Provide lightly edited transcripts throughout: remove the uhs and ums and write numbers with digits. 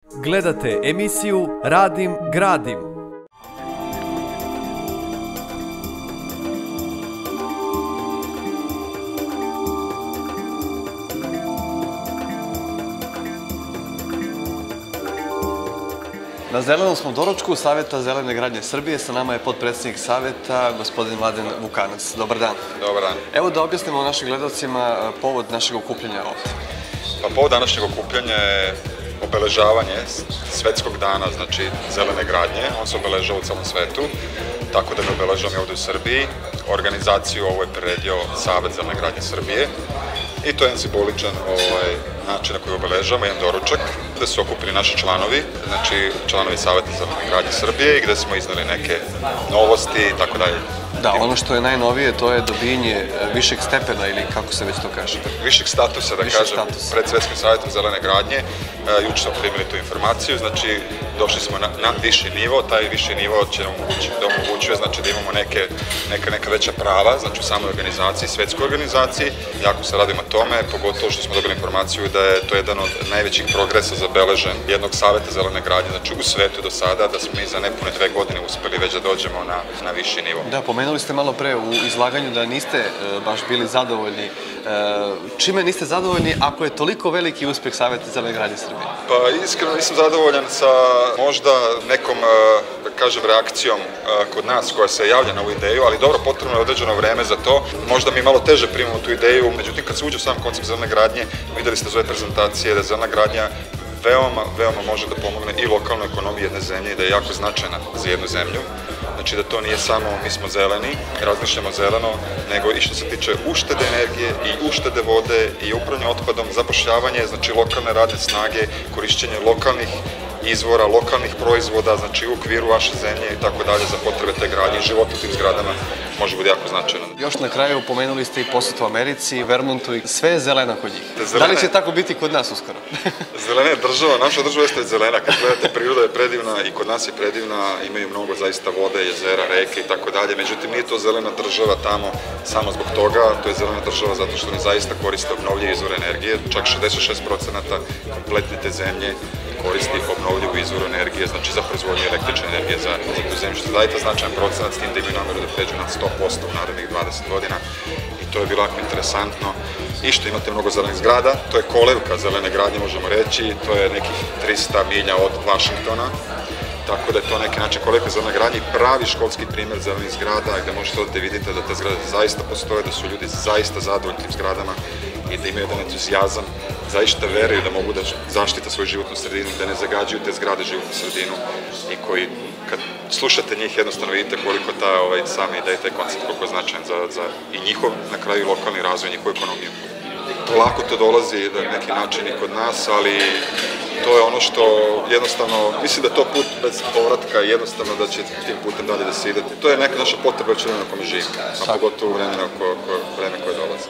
Gledate emisiju Radim, gradim. Na zelenom smo doručku Saveta zelene gradnje Srbije. Sa nama je potpredsjednik Saveta, gospodin Mladen Vukanac. Dobar dan. Dobar dan. Evo da objasnimo našim gledalcima povod našeg okupljanja ovde. Pa povod današnjeg okupljanja je obeležavanje Svetskog dana, znači zelene gradnje. On se obeležava u celom svetu, tako da ga obeležavamo ovde u Srbiji. Organizaciju ovo je priredio Savet zelene gradnje Srbije i to je jedan simboličan način na koji obeležavamo, jedan doručak, gde su okupili naši članovi, znači članovi Saveta zelene gradnje Srbije i gde smo iznali neke novosti i tako dalje. Da, ono što je najnovije, to je dobijanje višeg stepena ili kako se već to kaže? Višeg statusa, da kažem, pred Svetskim savetom zelene gradnje. Juče smo primili tu informaciju, znači došli smo na viši nivo, taj viši nivo će nam omogućuje, znači da imamo neka veća prava, znači u samoj organizaciji, svetskoj organizaciji. Jako se radimo o tome, pogotovo što smo dobili informaciju da je to jedan od najvećih progresa zabeležen jednog saveta zelene gradnje, znači u svetu do sada, da smo mi za nepune 2 godine uspeli već da dođemo na viši nivo. Da, pomenuli ste malo pre u izlaganju da niste baš bili zadovoljni. Čime niste zadovoljni ako je toliko veliki uspeh Saveta zelene gradnje Srbije? Pa iskreno nisam zadovoljan sa možda nekom, da kažem, reakcijom kod nas koja se javlja na ovu ideju, ali dobro, potrebno je određeno vreme za to. Možda mi malo teže primamo tu ideju, međutim kad se uđe u sam koncept zelene gradnje, videli ste iz ove prezentacije da zelena gradnja veoma može da pomogne i lokalnoj ekonomiji jedne zemlje i da je jako značajna za jednu zemlju. Znači da to nije samo mi smo zeleni, razmišljamo zeleno, nego i što se tiče uštede energije i uštede vode i upravljanja otpadom, zapošljavanje, znači lokalne radne snage, korišćenje lokalnih izvora, lokalnih proizvoda, znači u okviru vaše zemlje i tako dalje za potrebe te gradnje i života u tim zgradama može biti jako značajno. Još na kraju pomenuli ste i posetu Americi, Vermontu i sve je zelena kod njih. Da li će tako biti kod nas uskoro? Zelena je država, naša država jeste zelena, kad gledate priroda je predivna i kod nas je predivna, imaju mnogo zaista vode, jezera, reke i tako dalje, međutim nije to zelena država tamo samo zbog toga, to je zelena država zato što oni zaista koriste obnovljive izvore energije, čak 66% kompletne te zemlje koristi obnovljivu izvoru energije, znači za proizvodnju električne energije za tu zemlju, što je zaista značajan procenat, s tim da imaju nameru da pređu na 100% u narednih 20 godina i to je bilo jako interesantno. I što imate mnogo zelenih zgrada, to je kolevka zelene gradnje, možemo reći, to je nekih 300 milja od Vašingtona, tako da je to neki način kolevka zelene gradnje i pravi školski primjer zelenih zgrada gde možete da vidite da te zgrade zaista postoje, da su ljudi zaista zadovoljni tim zgradama i da imaju jedan entuzijazam, zaista veruju da mogu da zaštite svoju životnu sredinu, da ne zagađuju te zgrade životnu sredinu i koji, kad slušate njih, jednostavno vidite koliko ta sama ideja i taj koncept koliko je značajan za i njihov, na kraju, lokalni razvoj, njihovu ekonomiju. Polako to dolazi na neki način i kod nas, ali to je ono što jednostavno, mislim da je to put bez povratka i jednostavno da će tim putem dalje da se ide. To je neka naša potreba već vremena kome živimo, a pogotovo vreme koje dolazi.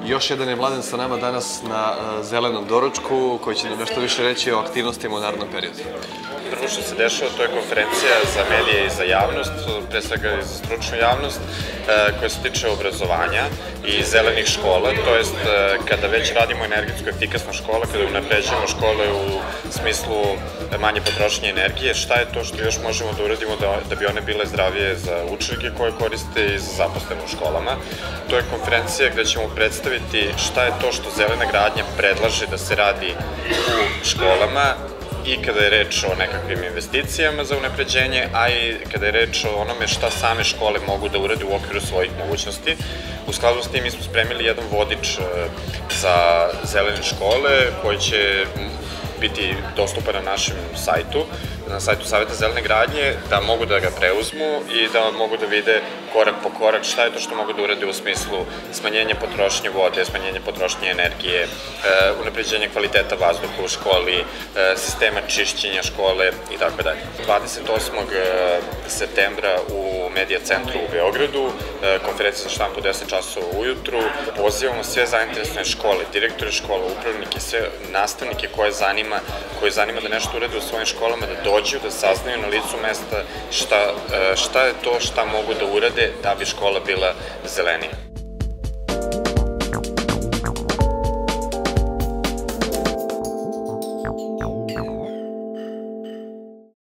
Još jedan je Mladen sa nama danas na zelenom doručku koji će nam nešto više reći o aktivnostima u narednom periodu. Prvo što se dešava, to je konferencija za medije i za javnost, pre svega i za stručnu javnost, koja se tiče obrazovanja i zelenih škola, to jest kada već radimo energetsko efikasno škole, kada unapređujemo škole u smislu manje potrošnje energije, šta je to što još možemo da uradimo da bi one bile zdravije za učenike koje koriste i za zaposlene u školama. To je konferencija gde ćemo predstaviti šta je to što zelena gradnja predlaže da se radi u školama, i kada je reč o nekakvim investicijama za unapređenje, a i kada je reč o onome šta same škole mogu da urade u okviru svojih mogućnosti. U skladu s tim mi smo spremili jedan vodič za zelene škole koji će biti dostupan na našem sajtu, na sajtu Saveta zelene gradnje, da mogu da ga preuzmu i da mogu da vide korak po korak šta je to što mogu da urade u smislu smanjenja potrošnje vode, smanjenja potrošnje energije, unapređenja kvaliteta vazduha u školi, sistema čišćenja škole i tako dalje. 28. septembra u Medija centru u Beogradu, konferencija za štampu 10 časova ujutru, pozivamo sve zainteresovane škole, direktore škola, upravnike, sve nastavnike koje zanima da nešto urade u svojim školama, da dođu, da saznaju na licu mesta šta je to šta mogu da urade da bi škola bila zelenija.